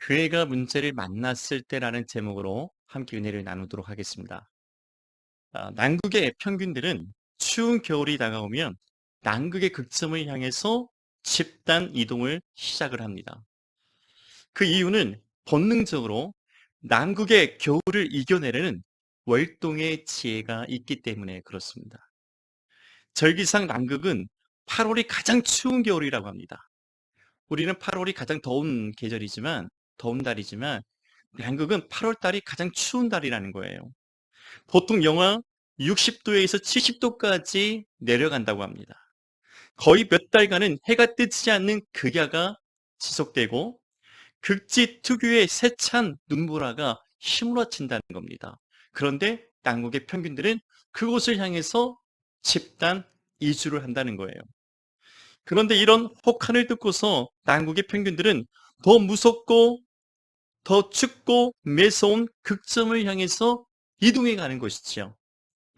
교회가 문제를 만났을 때라는 제목으로 함께 은혜를 나누도록 하겠습니다. 남극의 평균들은 추운 겨울이 다가오면 남극의 극점을 향해서 집단 이동을 시작을 합니다. 그 이유는 본능적으로 남극의 겨울을 이겨내려는 월동의 지혜가 있기 때문에 그렇습니다. 절기상 남극은 8월이 가장 추운 겨울이라고 합니다. 우리는 8월이 가장 더운 달이지만 한국은 8월 달이 가장 추운 달이라는 거예요. 보통 영하 60도에서 70도까지 내려간다고 합니다. 거의 몇 달간은 해가 뜨지 않는 극야가 지속되고 극지 특유의 세찬 눈보라가 휘몰아친다는 겁니다. 그런데 남극의 평균들은 그곳을 향해서 집단 이주를 한다는 거예요. 그런데 이런 혹한을 듣고서 남극의 평균들은 더 무섭고 더 춥고 매서운 극점을 향해서 이동해 가는 것이지요.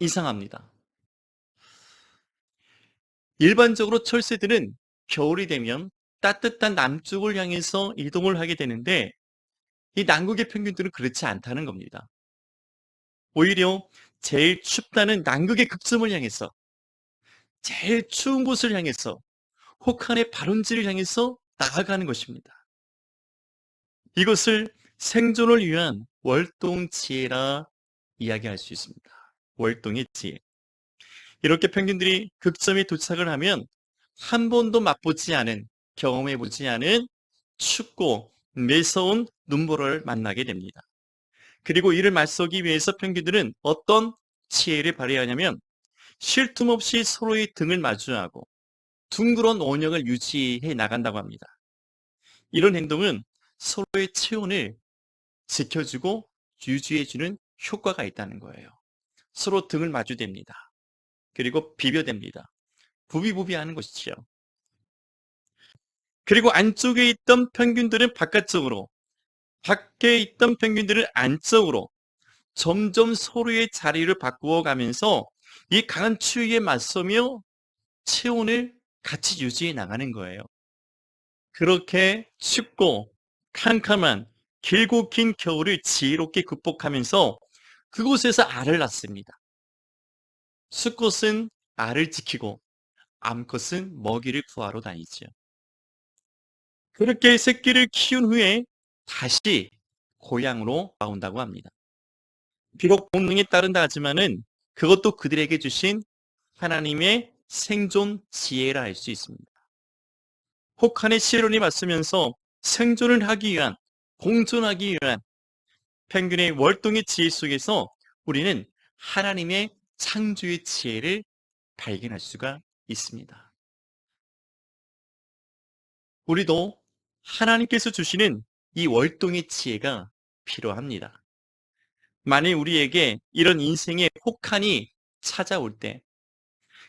이상합니다. 일반적으로 철새들은 겨울이 되면 따뜻한 남쪽을 향해서 이동을 하게 되는데 이 남극의 평균들은 그렇지 않다는 겁니다. 오히려 제일 춥다는 남극의 극점을 향해서 제일 추운 곳을 향해서 혹한의 발원지를 향해서 나아가는 것입니다. 이것을 생존을 위한 월동지혜라 이야기할 수 있습니다. 월동의 지혜. 이렇게 평균들이 극점에 도착을 하면 한 번도 맛보지 않은, 경험해보지 않은 춥고 매서운 눈보라를 만나게 됩니다. 그리고 이를 맞서기 위해서 평균들은 어떤 지혜를 발휘하냐면 쉴 틈 없이 서로의 등을 마주하고 둥그런 원형을 유지해 나간다고 합니다. 이런 행동은 서로의 체온을 지켜주고 유지해주는 효과가 있다는 거예요. 서로 등을 마주댑니다. 그리고 비벼댑니다. 부비부비하는 것이지요. 그리고 안쪽에 있던 평균들은 바깥쪽으로, 밖에 있던 평균들은 안쪽으로 점점 서로의 자리를 바꾸어 가면서 이 강한 추위에 맞서며 체온을 같이 유지해 나가는 거예요. 그렇게 춥고 캄캄한 길고 긴 겨울을 지혜롭게 극복하면서 그곳에서 알을 낳습니다. 숫꽃은 알을 지키고 암컷은 먹이를 구하러 다니죠. 그렇게 새끼를 키운 후에 다시 고향으로 나온다고 합니다. 비록 본능에 따른다 하지만은 그것도 그들에게 주신 하나님의 생존 지혜라 할 수 있습니다. 혹한의 시련이 맞으면서 생존을 하기 위한, 공존하기 위한 평균의 월동의 지혜 속에서 우리는 하나님의 창조의 지혜를 발견할 수가 있습니다. 우리도 하나님께서 주시는 이 월동의 지혜가 필요합니다. 만일 우리에게 이런 인생의 혹한이 찾아올 때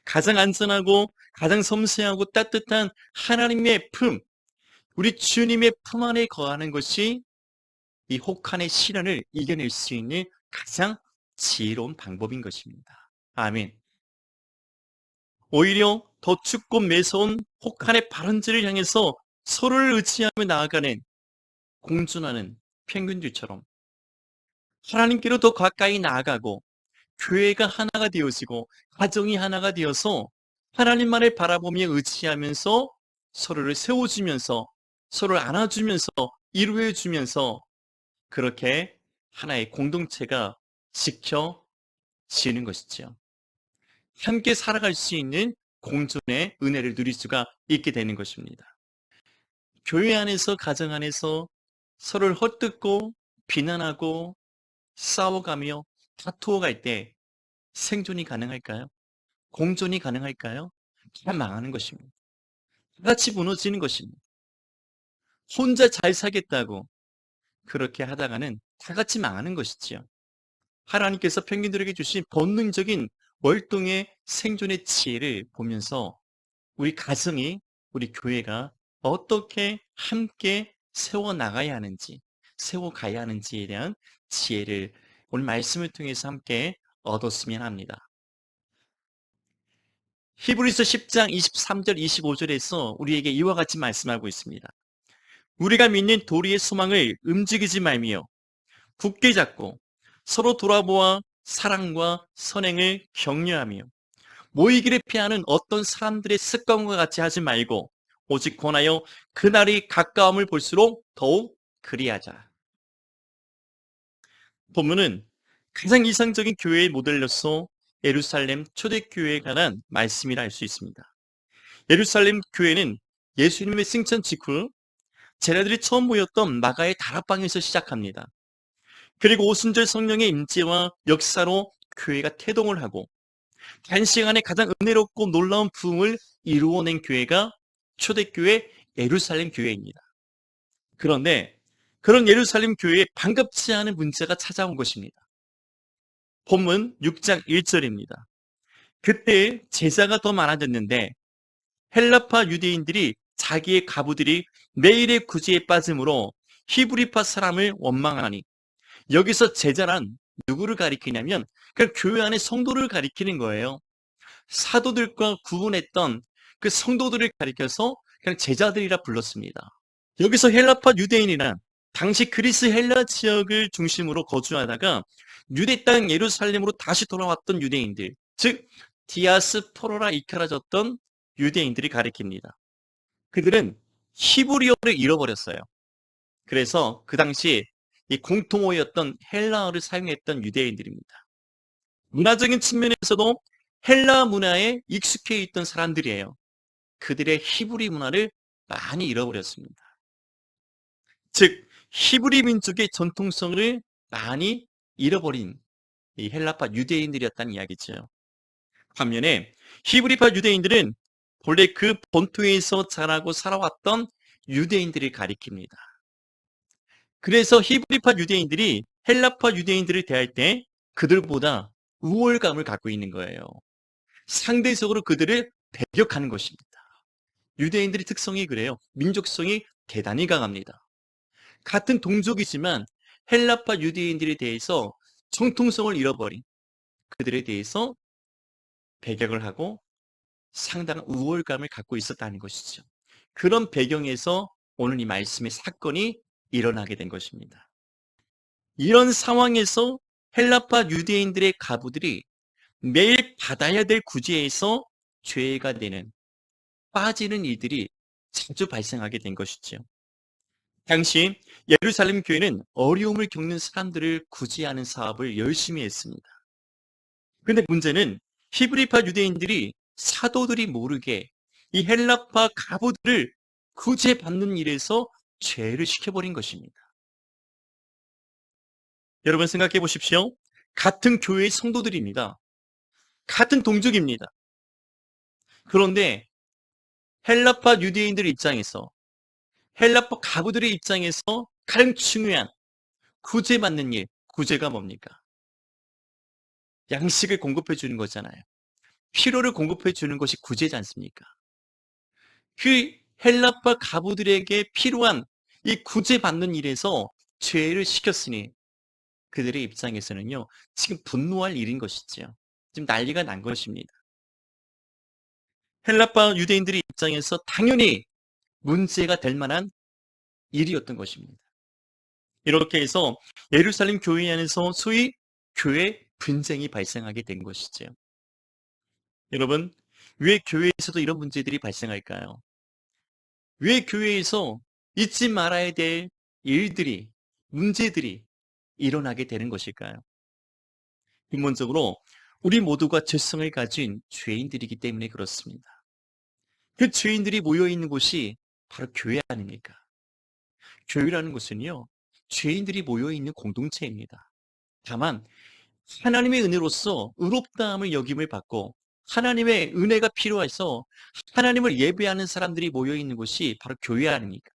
가장 안전하고 가장 섬세하고 따뜻한 하나님의 품, 우리 주님의 품 안에 거하는 것이 이 혹한의 시련을 이겨낼 수 있는 가장 지혜로운 방법인 것입니다. 아멘. 오히려 더 춥고 매서운 혹한의 발원지를 향해서 서로를 의지하며 나아가는 공존하는 평균들처럼 하나님께로 더 가까이 나아가고 교회가 하나가 되어지고 가정이 하나가 되어서 하나님만을 바라보며 의지하면서 서로를 세워주면서 서로를 안아주면서 이루어주면서 그렇게 하나의 공동체가 지켜지는 것이죠. 함께 살아갈 수 있는 공존의 은혜를 누릴 수가 있게 되는 것입니다. 교회 안에서 가정 안에서 서로를 헛뜯고 비난하고 싸워가며 다투어 갈 때 생존이 가능할까요? 공존이 가능할까요? 다 망하는 것입니다. 다 같이 무너지는 것입니다. 혼자 잘 살겠다고 그렇게 하다가는 다 같이 망하는 것이지요. 하나님께서 평균들에게 주신 본능적인 월동의 생존의 지혜를 보면서 우리 가정이, 우리 교회가 어떻게 함께 세워나가야 하는지, 세워가야 하는지에 대한 지혜를 오늘 말씀을 통해서 함께 얻었으면 합니다. 히브리서 10장 23절 25절에서 우리에게 이와 같이 말씀하고 있습니다. 우리가 믿는 도리의 소망을 움직이지 말며 굳게 잡고 서로 돌아보아 사랑과 선행을 격려하며 모이기를 피하는 어떤 사람들의 습관과 같이 하지 말고 오직 권하여 그날이 가까움을 볼수록 더욱 그리하자. 본문은 가장 이상적인 교회의 모델로서 예루살렘 초대교회에 관한 말씀이라 할 수 있습니다. 예루살렘 교회는 예수님의 승천 직후 제자들이 처음 모였던 마가의 다락방에서 시작합니다. 그리고 오순절 성령의 임재와 역사로 교회가 태동을 하고 단시간에 가장 은혜롭고 놀라운 부흥을 이루어낸 교회가 초대교회 예루살렘 교회입니다. 그런데 그런 예루살렘 교회에 반갑지 않은 문제가 찾아온 것입니다. 본문 6장 1절입니다. 그때 제자가 더 많아졌는데 헬라파 유대인들이 자기의 가부들이 매일의 구제에 빠짐으로 히브리파 사람을 원망하니, 여기서 제자란 누구를 가리키냐면 그 교회 안의 성도를 가리키는 거예요. 사도들과 구분했던 그 성도들을 가리켜서 그냥 제자들이라 불렀습니다. 여기서 헬라파 유대인이란 당시 그리스 헬라 지역을 중심으로 거주하다가 유대 땅 예루살렘으로 다시 돌아왔던 유대인들, 즉 디아스포라라 이카라졌던 유대인들이 가리킵니다. 그들은 히브리어를 잃어버렸어요. 그래서 그 당시 이 공통어였던 헬라어를 사용했던 유대인들입니다. 문화적인 측면에서도 헬라 문화에 익숙해 있던 사람들이에요. 그들의 히브리 문화를 많이 잃어버렸습니다. 즉 히브리 민족의 전통성을 많이 잃어버린 이 헬라파 유대인들이었다는 이야기죠. 반면에 히브리파 유대인들은 본래 그 본토에서 자라고 살아왔던 유대인들을 가리킵니다. 그래서 히브리파 유대인들이 헬라파 유대인들을 대할 때 그들보다 우월감을 갖고 있는 거예요. 상대적으로 그들을 배격하는 것입니다. 유대인들의 특성이 그래요. 민족성이 대단히 강합니다. 같은 동족이지만 헬라파 유대인들에 대해서 정통성을 잃어버린 그들에 대해서 배격을 하고 상당한 우월감을 갖고 있었다는 것이죠. 그런 배경에서 오늘 이 말씀의 사건이 일어나게 된 것입니다. 이런 상황에서 헬라파 유대인들의 가부들이 매일 받아야 될 구제에서 죄가 되는, 빠지는 일들이 자주 발생하게 된 것이죠. 당시 예루살렘 교회는 어려움을 겪는 사람들을 구제하는 사업을 열심히 했습니다. 그런데 문제는 히브리파 유대인들이 사도들이 모르게 이 헬라파 가부들을 구제받는 일에서 죄를 시켜버린 것입니다. 여러분 생각해 보십시오. 같은 교회의 성도들입니다. 같은 동족입니다. 그런데 헬라파 유대인들 입장에서, 헬라파 가부들의 입장에서 가장 중요한 구제받는 일, 구제가 뭡니까? 양식을 공급해 주는 거잖아요. 필요를 공급해 주는 것이 구제지 않습니까? 그 헬라파 가부들에게 필요한 이 구제받는 일에서 죄를 시켰으니 그들의 입장에서는요, 지금 분노할 일인 것이죠. 지금 난리가 난 것입니다. 헬라파 유대인들의 입장에서 당연히 문제가 될 만한 일이었던 것입니다. 이렇게 해서 예루살렘 교회 안에서 소위 교회 분쟁이 발생하게 된 것이죠. 여러분, 왜 교회에서도 이런 문제들이 발생할까요? 왜 교회에서 잊지 말아야 될 일들이, 문제들이 일어나게 되는 것일까요? 근본적으로 우리 모두가 죄성을 가진 죄인들이기 때문에 그렇습니다. 그 죄인들이 모여있는 곳이 바로 교회 아닙니까? 교회라는 것은요, 죄인들이 모여있는 공동체입니다. 다만 하나님의 은혜로서 의롭다함을 여김을 받고 하나님의 은혜가 필요해서 하나님을 예배하는 사람들이 모여있는 곳이 바로 교회 아닙니까?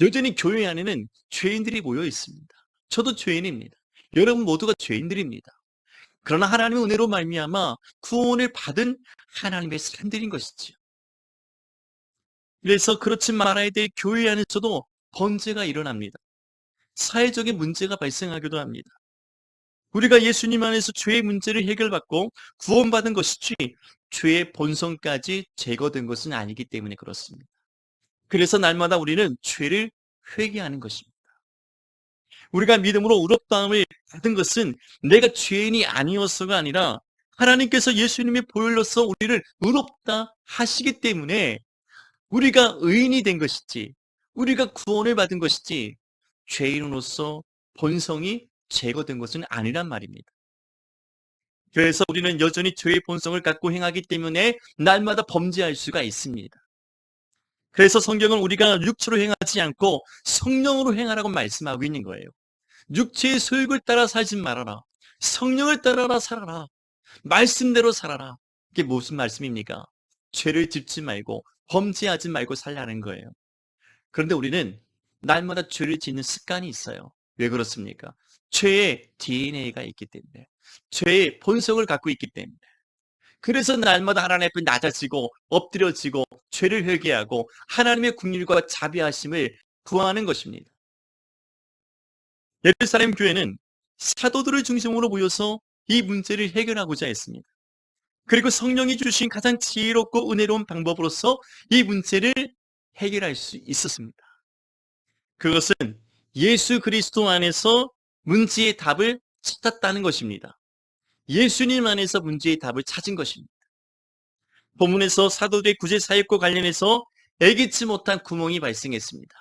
여전히 교회 안에는 죄인들이 모여 있습니다. 저도 죄인입니다. 여러분 모두가 죄인들입니다. 그러나 하나님의 은혜로 말미암아 구원을 받은 하나님의 사람들인 것이지요. 그래서 그렇지 말아야 될 교회 안에서도 번제가 일어납니다. 사회적인 문제가 발생하기도 합니다. 우리가 예수님 안에서 죄의 문제를 해결받고 구원받은 것이지 죄의 본성까지 제거된 것은 아니기 때문에 그렇습니다. 그래서 날마다 우리는 죄를 회개하는 것입니다. 우리가 믿음으로 의롭다함을 받은 것은 내가 죄인이 아니어서가 아니라 하나님께서 예수님의 보혈로서 우리를 의롭다 하시기 때문에 우리가 의인이 된 것이지, 우리가 구원을 받은 것이지 죄인으로서 본성이 제거된 것은 아니란 말입니다. 그래서 우리는 여전히 죄의 본성을 갖고 행하기 때문에 날마다 범죄할 수가 있습니다. 그래서 성경은 우리가 육체로 행하지 않고 성령으로 행하라고 말씀하고 있는 거예요. 육체의 소욕을 따라 살지 말아라. 성령을 따라 살아라. 말씀대로 살아라. 이게 무슨 말씀입니까? 죄를 짓지 말고 범죄하지 말고 살라는 거예요. 그런데 우리는 날마다 죄를 짓는 습관이 있어요. 왜 그렇습니까? 죄의 DNA가 있기 때문에, 죄의 본성을 갖고 있기 때문에. 그래서 날마다 하나님 앞에 낮아지고 엎드려지고 죄를 회개하고 하나님의 긍휼과 자비하심을 구하는 것입니다. 예루살렘 교회는 사도들을 중심으로 모여서 이 문제를 해결하고자 했습니다. 그리고 성령이 주신 가장 지혜롭고 은혜로운 방법으로서 이 문제를 해결할 수 있었습니다. 그것은 예수 그리스도 안에서 문제의 답을 찾았다는 것입니다. 예수님 안에서 문제의 답을 찾은 것입니다. 본문에서 사도들의 구제 사역과 관련해서 예기치 못한 구멍이 발생했습니다.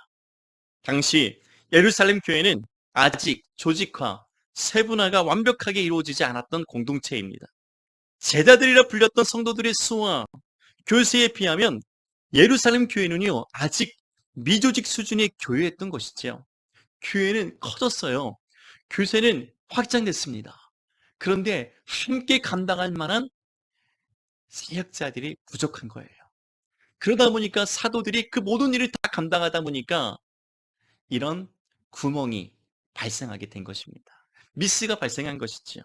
당시 예루살렘 교회는 아직 조직화, 세분화가 완벽하게 이루어지지 않았던 공동체입니다. 제자들이라 불렸던 성도들의 수와 교세에 비하면 예루살렘 교회는요, 아직 미조직 수준의 교회였던 것이지요. 교회는 커졌어요. 교세는 확장됐습니다. 그런데 함께 감당할 만한 사역자들이 부족한 거예요. 그러다 보니까 사도들이 그 모든 일을 다 감당하다 보니까 이런 구멍이 발생하게 된 것입니다. 미스가 발생한 것이지요.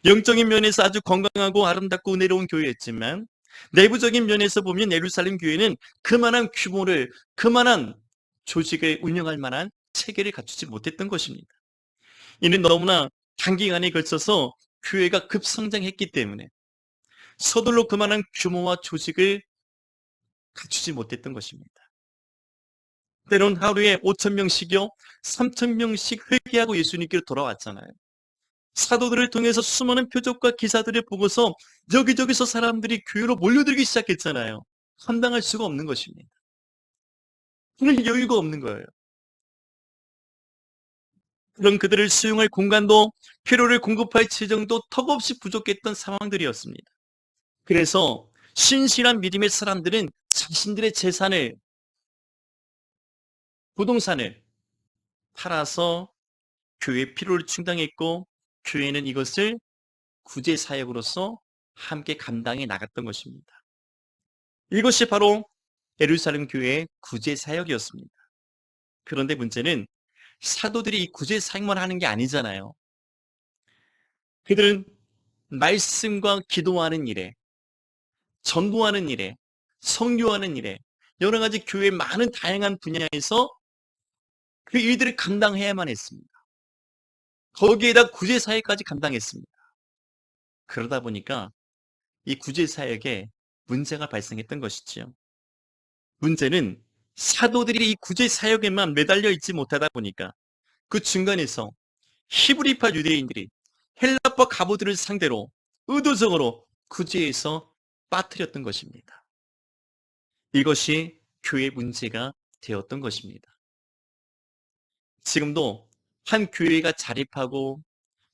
영적인 면에서 아주 건강하고 아름답고 은혜로운 교회였지만 내부적인 면에서 보면 예루살렘 교회는 그만한 규모를, 그만한 조직을 운영할 만한 체계를 갖추지 못했던 것입니다. 이는 너무나 단기간에 걸쳐서 교회가 급성장했기 때문에 서둘러 그만한 규모와 조직을 갖추지 못했던 것입니다. 때론 하루에 5,000명씩이요, 3,000명씩 회개하고 예수님께로 돌아왔잖아요. 사도들을 통해서 수많은 표적과 기사들을 보고서 여기저기서 사람들이 교회로 몰려들기 시작했잖아요. 감당할 수가 없는 것입니다. 그럴 여유가 없는 거예요. 그런 그들을 수용할 공간도 필요를 공급할 재정도 턱없이 부족했던 상황들이었습니다. 그래서 신실한 믿음의 사람들은 자신들의 재산을, 부동산을 팔아서 교회의 필요를 충당했고 교회는 이것을 구제 사역으로서 함께 감당해 나갔던 것입니다. 이것이 바로 예루살렘 교회의 구제 사역이었습니다. 그런데 문제는 사도들이 이 구제 사역만 하는 게 아니잖아요. 그들은 말씀과 기도하는 일에, 전도하는 일에, 선교하는 일에, 여러 가지 교회의 많은 다양한 분야에서 그 일들을 감당해야만 했습니다. 거기에다 구제 사역까지 감당했습니다. 그러다 보니까 이 구제 사역에 문제가 발생했던 것이지요. 문제는 사도들이 이 구제 사역에만 매달려 있지 못하다 보니까 그 중간에서 히브리파 유대인들이 헬라파 가부들을 상대로 의도적으로 구제에서 빠뜨렸던 것입니다. 이것이 교회의 문제가 되었던 것입니다. 지금도 한 교회가 자립하고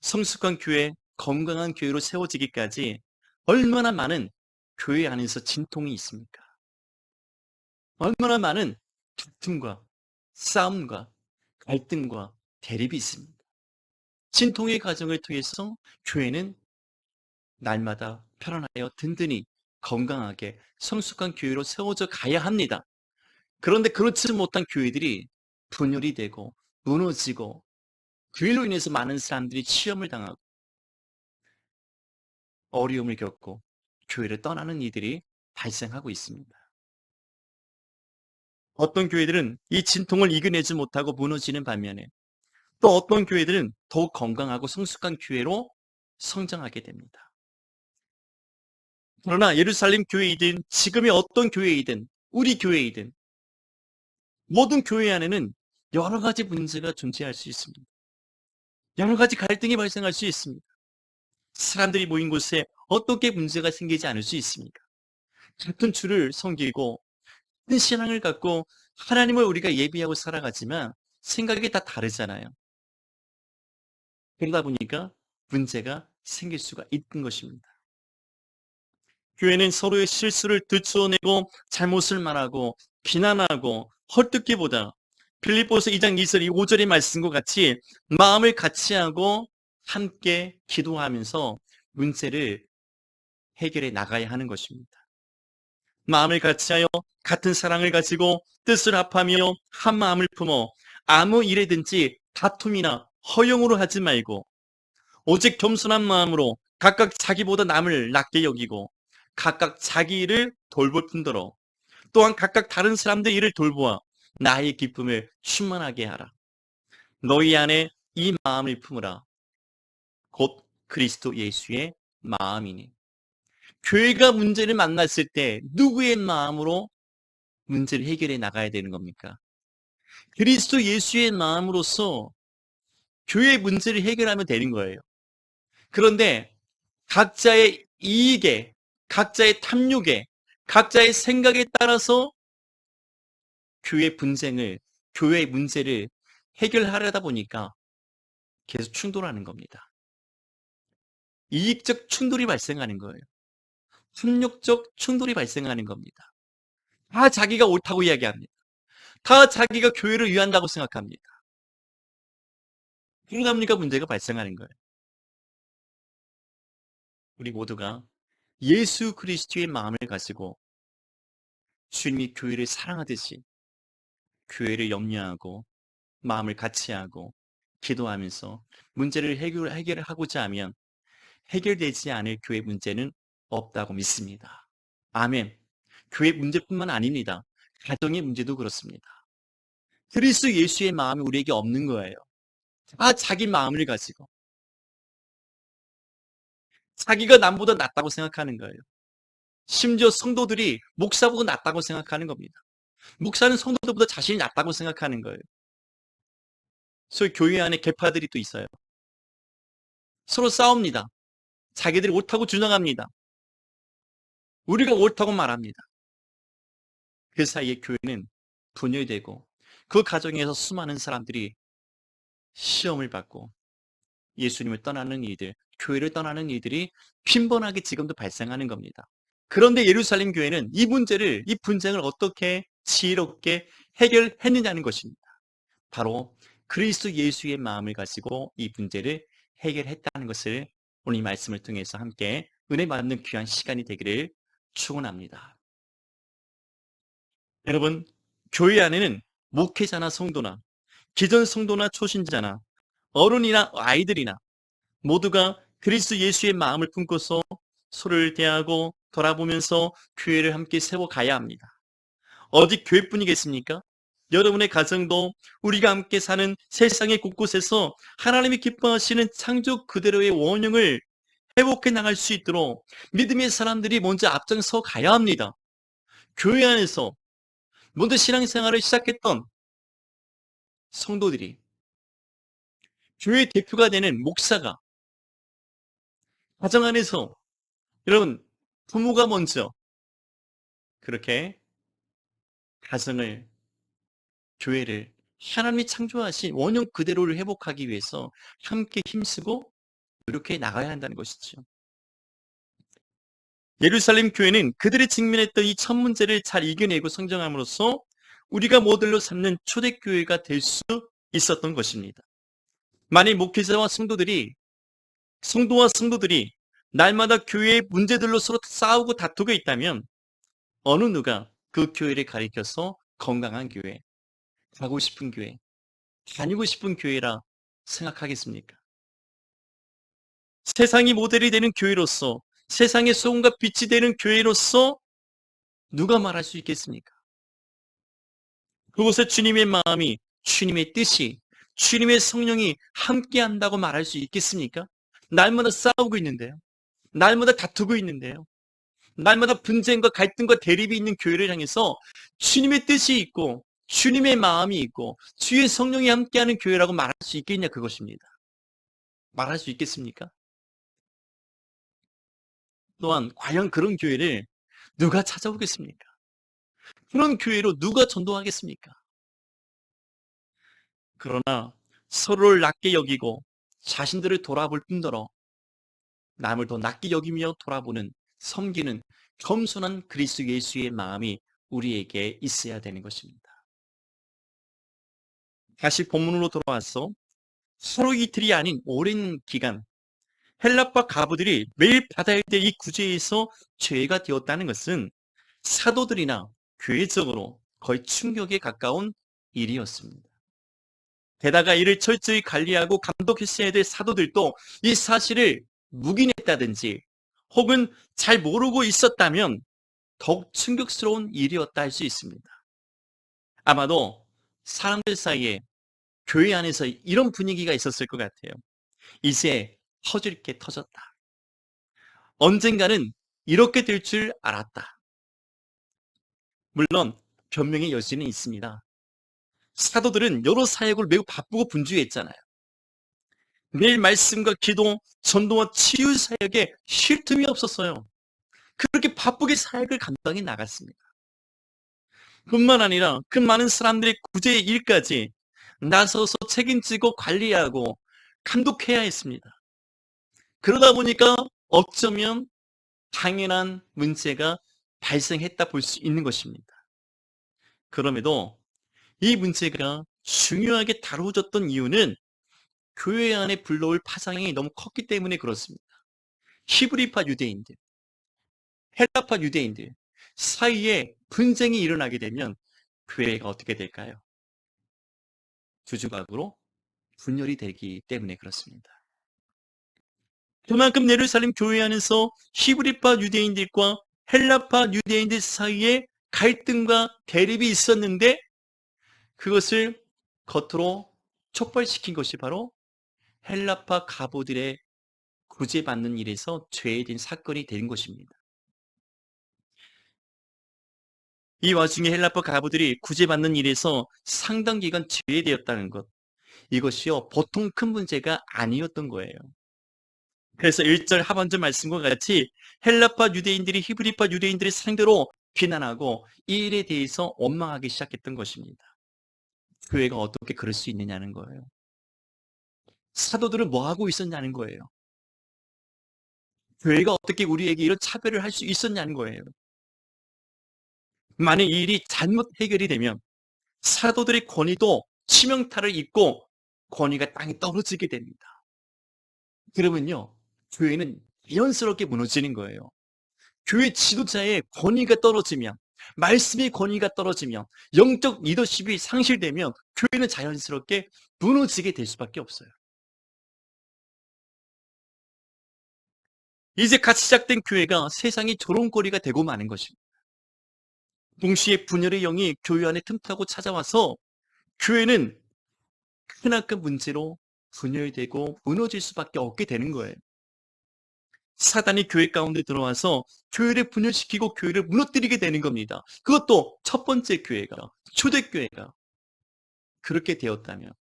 성숙한 교회, 건강한 교회로 세워지기까지 얼마나 많은 교회 안에서 진통이 있습니까? 얼마나 많은 다툼과 싸움과 갈등과 대립이 있습니다. 진통의 과정을 통해서 교회는 날마다 편안하여 든든히 건강하게 성숙한 교회로 세워져 가야 합니다. 그런데 그렇지 못한 교회들이 분열이 되고 무너지고 그 일로 인해서 많은 사람들이 시험을 당하고 어려움을 겪고 교회를 떠나는 이들이 발생하고 있습니다. 어떤 교회들은 이 진통을 이겨내지 못하고 무너지는 반면에 또 어떤 교회들은 더욱 건강하고 성숙한 교회로 성장하게 됩니다. 그러나 예루살렘 교회이든 지금의 어떤 교회이든 우리 교회이든 모든 교회 안에는 여러 가지 문제가 존재할 수 있습니다. 여러 가지 갈등이 발생할 수 있습니다. 사람들이 모인 곳에 어떻게 문제가 생기지 않을 수 있습니까? 같은 주를 섬기고 같은 신앙을 갖고 하나님을 우리가 예비하고 살아가지만 생각이 다 다르잖아요. 그러다 보니까 문제가 생길 수가 있는 것입니다. 교회는 서로의 실수를 들추어내고 잘못을 말하고 비난하고 헐뜯기보다 빌립보서 2장 2절 5절의 말씀과 같이 마음을 같이하고 함께 기도하면서 문제를 해결해 나가야 하는 것입니다. 마음을 같이하여 같은 사랑을 가지고 뜻을 합하며 한 마음을 품어 아무 일에든지 다툼이나 허용으로 하지 말고 오직 겸손한 마음으로 각각 자기보다 남을 낮게 여기고 각각 자기 일을 돌볼 뿐더러 또한 각각 다른 사람들 일을 돌보아 나의 기쁨을 충만하게 하라. 너희 안에 이 마음을 품으라. 곧 그리스도 예수의 마음이니. 교회가 문제를 만났을 때 누구의 마음으로 문제를 해결해 나가야 되는 겁니까? 그리스도 예수의 마음으로서 교회의 문제를 해결하면 되는 거예요. 그런데 각자의 이익에, 각자의 탐욕에, 각자의 생각에 따라서 교회의 문제를 해결하려다 보니까 계속 충돌하는 겁니다. 이익적 충돌이 발생하는 거예요. 탐욕적 충돌이 발생하는 겁니다. 다 자기가 옳다고 이야기합니다. 다 자기가 교회를 위한다고 생각합니다. 그러다 보니까 문제가 발생하는 거예요. 우리 모두가 예수 그리스도의 마음을 가지고 주님이 교회를 사랑하듯이 교회를 염려하고 마음을 같이하고 기도하면서 문제를 해결하고자 하면 해결되지 않을 교회 문제는 없다고 믿습니다. 아멘. 교회 문제뿐만 아닙니다. 가정의 문제도 그렇습니다. 그리스도 예수의 마음이 우리에게 없는 거예요. 자기 마음을 가지고 자기가 남보다 낫다고 생각하는 거예요. 심지어 성도들이 목사보다 낫다고 생각하는 겁니다. 목사는 성도들보다 자신이 낫다고 생각하는 거예요. 소위 교회 안에 계파들이 또 있어요. 서로 싸웁니다. 자기들이 옳다고 주장합니다. 우리가 옳다고 말합니다. 그 사이에 교회는 분열되고 그 가정에서 수많은 사람들이 시험을 받고 예수님을 떠나는 일들, 교회를 떠나는 일들이 빈번하게 지금도 발생하는 겁니다. 그런데 예루살렘 교회는 이 분쟁을 어떻게 지혜롭게 해결했느냐는 것입니다. 바로 그리스도 예수의 마음을 가지고 이 문제를 해결했다는 것을 오늘 이 말씀을 통해서 함께 은혜 받는 귀한 시간이 되기를 축원합니다. 여러분, 교회 안에는 목회자나 성도나 기존 성도나 초신자나 어른이나 아이들이나 모두가 그리스도 예수의 마음을 품고서 서로를 대하고 돌아보면서 교회를 함께 세워가야 합니다. 어디 교회뿐이겠습니까? 여러분의 가정도 우리가 함께 사는 세상의 곳곳에서 하나님이 기뻐하시는 창조 그대로의 원형을 회복해 나갈 수 있도록 믿음의 사람들이 먼저 앞장서 가야 합니다. 교회 안에서 먼저 신앙생활을 시작했던 성도들이 교회 대표가 되는 목사가 가정 안에서 여러분 부모가 먼저 그렇게 가정을 교회를 하나님이 창조하신 원형 그대로를 회복하기 위해서 함께 힘쓰고 노력해 나가야 한다는 것이죠. 예루살렘 교회는 그들이 직면했던 이 첫 문제를 잘 이겨내고 성장함으로써 우리가 모델로 삼는 초대교회가 될 수 있었던 것입니다. 만일 목회자와 성도와 성도들이 날마다 교회의 문제들로 서로 싸우고 다투고 있다면 어느 누가 그 교회를 가리켜서 건강한 교회, 가고 싶은 교회, 다니고 싶은 교회라 생각하겠습니까? 세상이 모델이 되는 교회로서 세상의 소금과 빛이 되는 교회로서 누가 말할 수 있겠습니까? 그곳에 주님의 마음이, 주님의 뜻이, 주님의 성령이 함께한다고 말할 수 있겠습니까? 날마다 싸우고 있는데요. 날마다 다투고 있는데요. 날마다 분쟁과 갈등과 대립이 있는 교회를 향해서 주님의 뜻이 있고 주님의 마음이 있고 주의 성령이 함께하는 교회라고 말할 수 있겠냐 그것입니다. 말할 수 있겠습니까? 또한 과연 그런 교회를 누가 찾아오겠습니까? 그런 교회로 누가 전도하겠습니까? 그러나 서로를 낮게 여기고 자신들을 돌아볼 뿐더러 남을 더 낮게 여기며 돌아보는 섬기는 겸손한 그리스도 예수의 마음이 우리에게 있어야 되는 것입니다. 다시 본문으로 돌아와서 하루 이틀이 아닌 오랜 기간 헬라파 가부들이 매일 받아야 될 이 구제에서 죄가 되었다는 것은 사도들이나 교회적으로 거의 충격에 가까운 일이었습니다. 게다가 이를 철저히 관리하고 감독했어야 될 사도들도 이 사실을 묵인했다든지 혹은 잘 모르고 있었다면 더욱 충격스러운 일이었다 할 수 있습니다. 아마도 사람들 사이에 교회 안에서 이런 분위기가 있었을 것 같아요. 이제 터질 게 터졌다. 언젠가는 이렇게 될 줄 알았다. 물론 변명의 여지는 있습니다. 사도들은 여러 사역을 매우 바쁘고 분주했잖아요. 매일 말씀과 기도, 전도와 치유 사역에 쉴 틈이 없었어요. 그렇게 바쁘게 사역을 감당해 나갔습니다. 뿐만 아니라 그 많은 사람들의 구제 일까지 나서서 책임지고 관리하고 감독해야 했습니다. 그러다 보니까 어쩌면 당연한 문제가 발생했다 볼 수 있는 것입니다. 그럼에도 이 문제가 중요하게 다루어졌던 이유는 교회 안에 불러올 파장이 너무 컸기 때문에 그렇습니다. 히브리파 유대인들, 헬라파 유대인들 사이에 분쟁이 일어나게 되면 교회가 어떻게 될까요? 두 조각으로 분열이 되기 때문에 그렇습니다. 그만큼 예루살렘 교회 안에서 히브리파 유대인들과 헬라파 유대인들 사이에 갈등과 대립이 있었는데 그것을 겉으로 촉발시킨 것이 바로 헬라파 가부들의 구제받는 일에서 죄된 사건이 된 것입니다. 이 와중에 헬라파 가부들이 구제받는 일에서 상당 기간 제외되었다는 것, 이것이요 보통 큰 문제가 아니었던 거예요. 그래서 1절 하반절 말씀과 같이 헬라파 유대인들이 히브리파 유대인들을 상대로 비난하고 이 일에 대해서 원망하기 시작했던 것입니다. 교회가 어떻게 그럴 수 있느냐는 거예요. 사도들은 뭐 하고 있었냐는 거예요. 교회가 어떻게 우리에게 이런 차별을 할 수 있었냐는 거예요. 만약 이 일이 잘못 해결이 되면 사도들의 권위도 치명타를 입고 권위가 땅에 떨어지게 됩니다. 그러면요, 교회는 자연스럽게 무너지는 거예요. 교회 지도자의 권위가 떨어지면, 말씀의 권위가 떨어지면, 영적 리더십이 상실되면 교회는 자연스럽게 무너지게 될 수밖에 없어요. 이제 갓 시작된 교회가 세상이 조롱거리가 되고 마는 것입니다. 동시에 분열의 영이 교회 안에 틈타고 찾아와서 교회는 크나큰 문제로 분열되고 무너질 수밖에 없게 되는 거예요. 사단이 교회 가운데 들어와서 교회를 분열시키고 교회를 무너뜨리게 되는 겁니다. 그것도 첫 번째 교회가, 초대교회가 그렇게 되었다면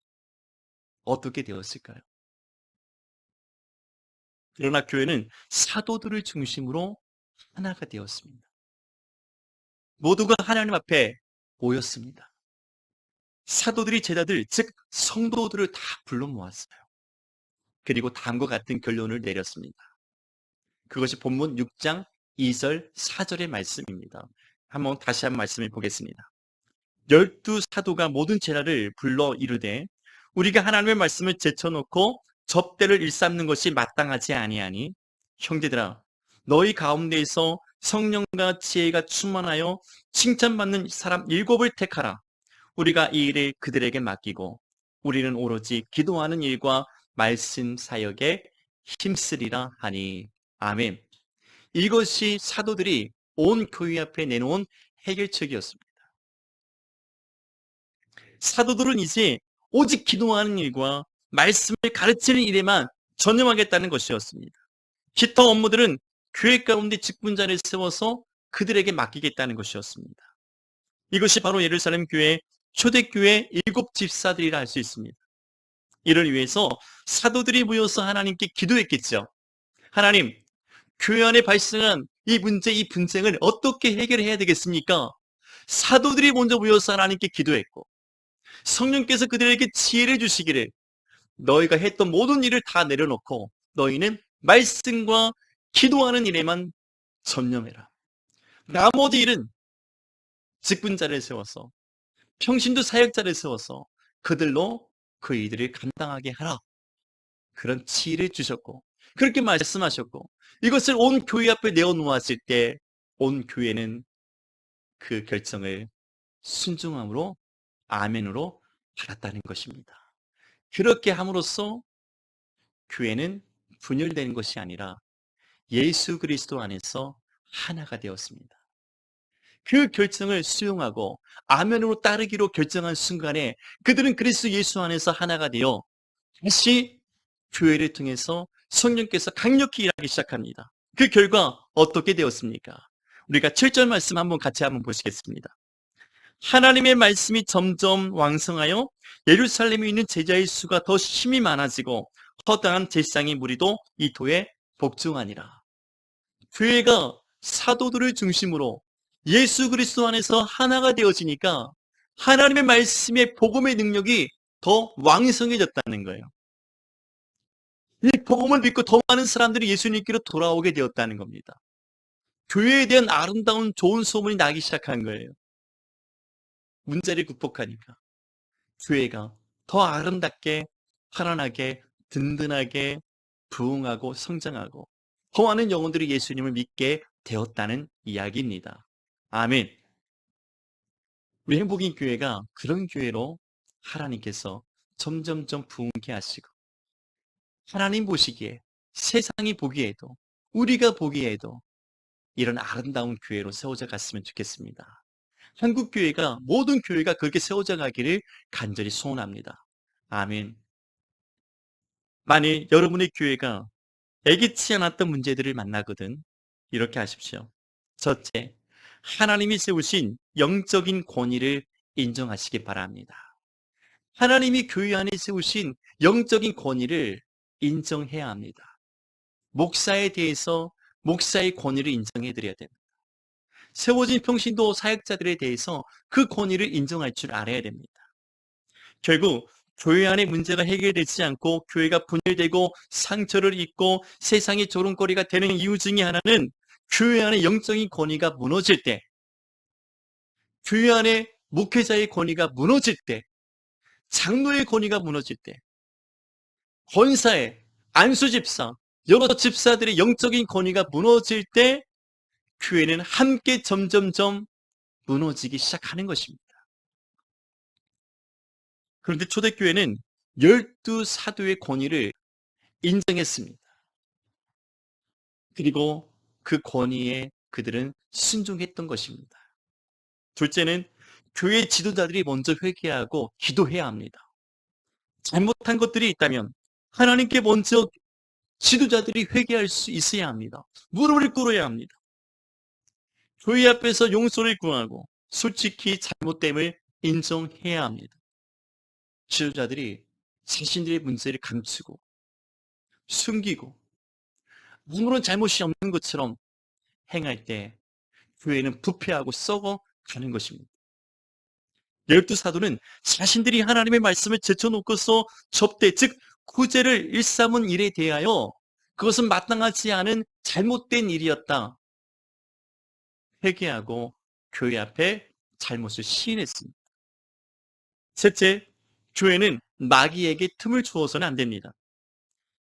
어떻게 되었을까요? 그러나 교회는 사도들을 중심으로 하나가 되었습니다. 모두가 하나님 앞에 모였습니다. 사도들이 제자들, 즉 성도들을 다 불러 모았어요. 그리고 다음과 같은 결론을 내렸습니다. 그것이 본문 6장 2절 4절의 말씀입니다. 다시 한번 말씀해 보겠습니다. 12 사도가 모든 제자를 불러 이르되 우리가 하나님의 말씀을 제쳐놓고 접대를 일삼는 것이 마땅하지 아니하니 형제들아 너희 가운데에서 성령과 지혜가 충만하여 칭찬받는 사람 7을 택하라. 우리가 이 일을 그들에게 맡기고 우리는 오로지 기도하는 일과 말씀 사역에 힘쓰리라 하니. 아멘. 이것이 사도들이 온 교회 앞에 내놓은 해결책이었습니다. 사도들은 이제 오직 기도하는 일과 말씀을 가르치는 일에만 전념하겠다는 것이었습니다. 기타 업무들은 교회 가운데 직분자를 세워서 그들에게 맡기겠다는 것이었습니다. 이것이 바로 예루살렘 교회의 초대교회 7집사들이라 할 수 있습니다. 이를 위해서 사도들이 모여서 하나님께 기도했겠죠. 하나님, 교회 안에 발생한 이 문제, 이 분쟁을 어떻게 해결해야 되겠습니까? 사도들이 먼저 모여서 하나님께 기도했고, 성령께서 그들에게 지혜를 주시기를, 너희가 했던 모든 일을 다 내려놓고 너희는 말씀과 기도하는 일에만 전념해라. 나머지 일은 직분자를 세워서, 평신도 사역자를 세워서 그들로 그 일들을 감당하게 하라. 그런 지혜를 주셨고, 그렇게 말씀하셨고, 이것을 온 교회 앞에 내어놓았을 때 온 교회는 그 결정을 순종함으로, 아멘으로 받았다는 것입니다. 그렇게 함으로써 교회는 분열되는 것이 아니라 예수 그리스도 안에서 하나가 되었습니다. 그 결정을 수용하고 아멘으로 따르기로 결정한 순간에 그들은 그리스도 예수 안에서 하나가 되어 다시 교회를 통해서 성령께서 강력히 일하기 시작합니다. 그 결과 어떻게 되었습니까? 우리가 7절 말씀 같이 한번 보시겠습니다. 하나님의 말씀이 점점 왕성하여 예루살렘에 있는 제자의 수가 더 심히 많아지고 허다한 제사장의 무리도 이 도에 복종하니라. 교회가 사도들을 중심으로 예수 그리스도 안에서 하나가 되어지니까 하나님의 말씀의 복음의 능력이 더 왕성해졌다는 거예요. 이 복음을 믿고 더 많은 사람들이 예수님께로 돌아오게 되었다는 겁니다. 교회에 대한 아름다운 좋은 소문이 나기 시작한 거예요. 문제를 극복하니까 교회가 더 아름답게, 편안하게, 든든하게 부흥하고 성장하고 더 많은 영혼들이 예수님을 믿게 되었다는 이야기입니다. 아멘. 우리 행복인 교회가 그런 교회로 하나님께서 점점점 부흥케 하시고, 하나님 보시기에, 세상이 보기에도, 우리가 보기에도 이런 아름다운 교회로 세워져 갔으면 좋겠습니다. 한국 교회가, 모든 교회가 그렇게 세워져 가기를 간절히 소원합니다. 아멘. 만일 여러분의 교회가 예기치 않았던 문제들을 만나거든 이렇게 하십시오. 첫째, 하나님이 세우신 영적인 권위를 인정하시기 바랍니다. 하나님이 교회 안에 세우신 영적인 권위를 인정해야 합니다. 목사에 대해서 목사의 권위를 인정해 드려야 됩니다. 세워진 평신도 사역자들에 대해서 그 권위를 인정할 줄 알아야 됩니다. 결국 교회 안에 문제가 해결되지 않고 교회가 분열되고 상처를 입고 세상의 조롱거리가 되는 이유 중에 하나는 교회 안에 영적인 권위가 무너질 때, 교회 안에 목회자의 권위가 무너질 때, 장로의 권위가 무너질 때, 권사의, 안수집사, 여러 집사들의 영적인 권위가 무너질 때 교회는 함께 점점점 무너지기 시작하는 것입니다. 그런데 초대교회는 12사도의 권위를 인정했습니다. 그리고 그 권위에 그들은 순종했던 것입니다. 둘째는 교회 지도자들이 먼저 회개하고 기도해야 합니다. 잘못한 것들이 있다면 하나님께 먼저 지도자들이 회개할 수 있어야 합니다. 무릎을 꿇어야 합니다. 교회 앞에서 용서를 구하고 솔직히 잘못됨을 인정해야 합니다. 지도자들이 자신들의 문제를 감추고 숨기고 아무런 잘못이 없는 것처럼 행할 때 교회는 부패하고 썩어가는 것입니다. 12사도는 자신들이 하나님의 말씀을 제쳐놓고서 접대, 즉 구제를 일삼은 일에 대하여 그것은 마땅하지 않은 잘못된 일이었다. 회개하고 교회 앞에 잘못을 시인했습니다. 셋째, 교회는 마귀에게 틈을 주어서는 안 됩니다.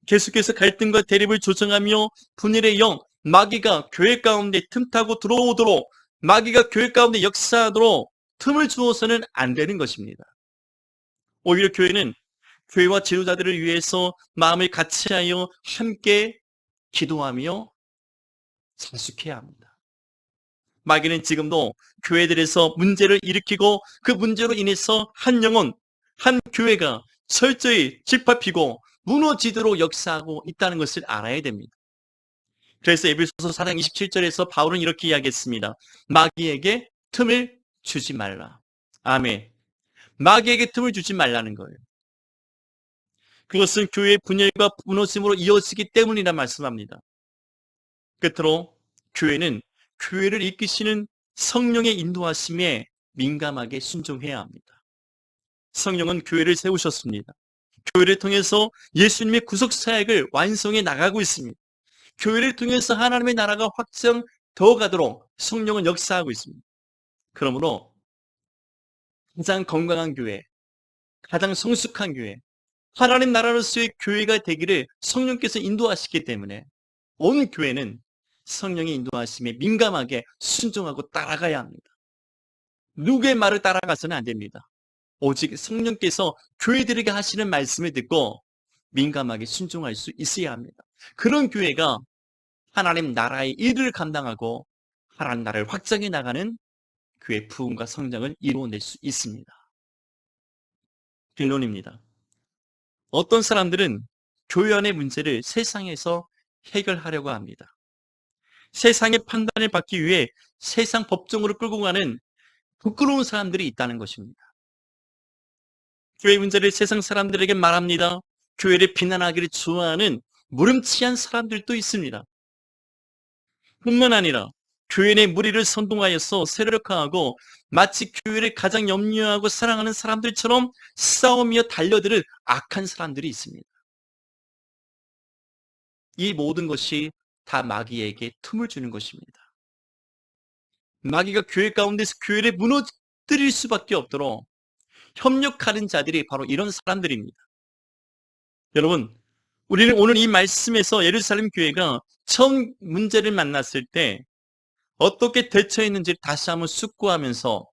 계속해서 갈등과 대립을 조성하며 분열의 영, 마귀가 교회 가운데 틈타고 들어오도록, 마귀가 교회 가운데 역사하도록 틈을 주어서는 안 되는 것입니다. 오히려 교회는 교회와 지도자들을 위해서 마음을 같이하여 함께 기도하며 자숙해야 합니다. 마귀는 지금도 교회들에서 문제를 일으키고 그 문제로 인해서 한 영혼, 한 교회가 철저히 짓밟히고 무너지도록 역사하고 있다는 것을 알아야 됩니다. 그래서 에베소서 4장 27절에서 바울은 이렇게 이야기했습니다. 마귀에게 틈을 주지 말라. 아멘. 마귀에게 틈을 주지 말라는 거예요. 그것은 교회의 분열과 무너짐으로 이어지기 때문이라 말씀합니다. 끝으로 교회는 교회를 이끄시는 성령의 인도하심에 민감하게 순종해야 합니다. 성령은 교회를 세우셨습니다. 교회를 통해서 예수님의 구속 사역을 완성해 나가고 있습니다. 교회를 통해서 하나님의 나라가 더 가도록 성령은 역사하고 있습니다. 그러므로 가장 건강한 교회, 가장 성숙한 교회, 하나님 나라로서의 교회가 되기를 성령께서 인도하시기 때문에 온 교회는 성령의 인도하심에 민감하게 순종하고 따라가야 합니다. 누구의 말을 따라가서는 안 됩니다. 오직 성령께서 교회들에게 하시는 말씀을 듣고 민감하게 순종할 수 있어야 합니다. 그런 교회가 하나님 나라의 일을 감당하고 하나님 나라를 확장해 나가는 교회 부흥과 성장을 이루어낼 수 있습니다. 결론입니다. 어떤 사람들은 교회 안의 문제를 세상에서 해결하려고 합니다. 세상의 판단을 받기 위해 세상 법정으로 끌고 가는 부끄러운 사람들이 있다는 것입니다. 교회 문제를 세상 사람들에게 말합니다. 교회를 비난하기를 좋아하는 무름치한 사람들도 있습니다. 뿐만 아니라 교회 내 무리를 선동하여서 세력화하고 마치 교회를 가장 염려하고 사랑하는 사람들처럼 싸우며 달려들 악한 사람들이 있습니다. 이 모든 것이 다 마귀에게 틈을 주는 것입니다. 마귀가 교회 가운데서 교회를 무너뜨릴 수밖에 없도록 협력하는 자들이 바로 이런 사람들입니다. 여러분, 우리는 오늘 이 말씀에서 예루살렘 교회가 처음 문제를 만났을 때 어떻게 대처했는지 다시 한번 숙고하면서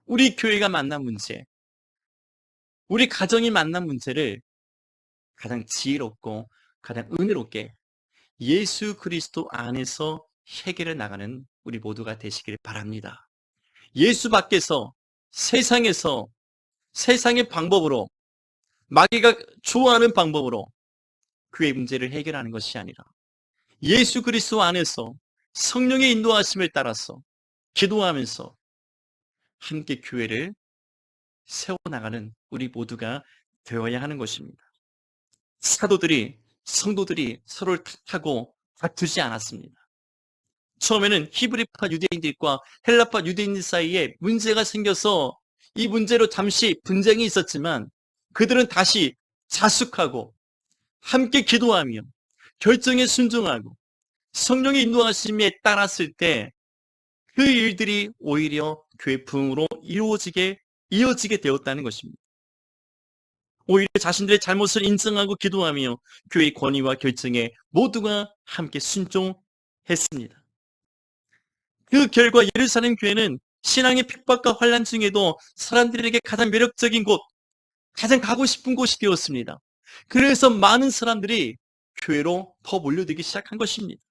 우리 교회가 만난 문제, 우리 가정이 만난 문제를 가장 지혜롭고 가장 은혜롭게 예수 그리스도 안에서 해결해 나가는 우리 모두가 되시길 바랍니다. 예수 밖에서 세상에서 세상의 방법으로 마귀가 좋아하는 방법으로 그의 문제를 해결하는 것이 아니라 예수 그리스도 안에서 성령의 인도하심을 따라서 기도하면서 함께 교회를 세워나가는 우리 모두가 되어야 하는 것입니다. 사도들이, 성도들이 서로를 탓하고 다투지 않았습니다. 처음에는 히브리파 유대인들과 헬라파 유대인들 사이에 문제가 생겨서 이 문제로 잠시 분쟁이 있었지만 그들은 다시 자숙하고 함께 기도하며 결정에 순종하고 성령의 인도하심에 따랐을 때 그 일들이 오히려 교회 부흥으로 이어지게 되었다는 것입니다. 오히려 자신들의 잘못을 인정하고 기도하며 교회의 권위와 결정에 모두가 함께 순종했습니다. 그 결과 예루살렘 교회는 신앙의 핍박과 환난 중에도 사람들에게 가장 매력적인 곳, 가장 가고 싶은 곳이 되었습니다. 그래서 많은 사람들이 교회로 더 몰려들기 시작한 것입니다.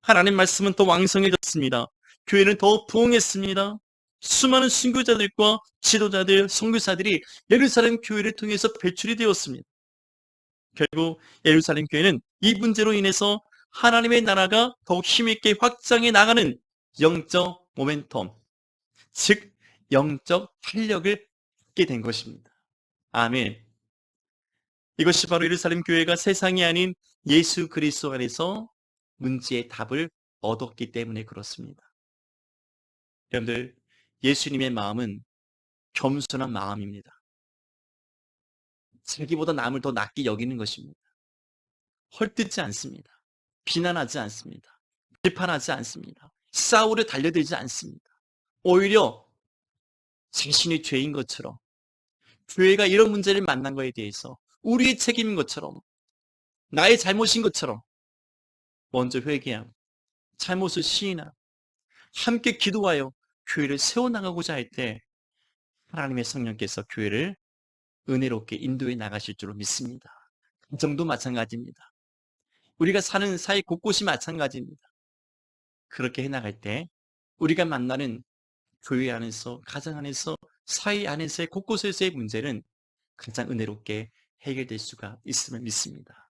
하나님 말씀은 더 왕성해졌습니다. 교회는 더 부흥했습니다. 수많은 순교자들과 지도자들, 선교사들이 예루살렘 교회를 통해서 배출이 되었습니다. 결국 예루살렘 교회는 이 문제로 인해서 하나님의 나라가 더욱 힘있게 확장해 나가는 영적 모멘텀, 즉 영적 활력을 갖게 된 것입니다. 아멘. 이것이 바로 예루살렘 교회가 세상이 아닌 예수 그리스도 안에서 문제의 답을 얻었기 때문에 그렇습니다. 여러분들, 예수님의 마음은 겸손한 마음입니다. 자기보다 남을 더 낫게 여기는 것입니다. 헐뜯지 않습니다. 비난하지 않습니다. 비판하지 않습니다. 싸우려 달려들지 않습니다. 오히려 자신이 죄인 것처럼, 교회가 이런 문제를 만난 것에 대해서 우리의 책임인 것처럼, 나의 잘못인 것처럼 먼저 회개하고 잘못을 시인하고 함께 기도하여 교회를 세워나가고자 할 때 하나님의 성령께서 교회를 은혜롭게 인도해 나가실 줄로 믿습니다. 가정도 마찬가지입니다. 우리가 사는 사회 곳곳이 마찬가지입니다. 그렇게 해나갈 때 우리가 만나는 교회 안에서, 가정 안에서, 사회 안에서의 곳곳에서의 문제는 가장 은혜롭게 해결될 수가 있음을 믿습니다.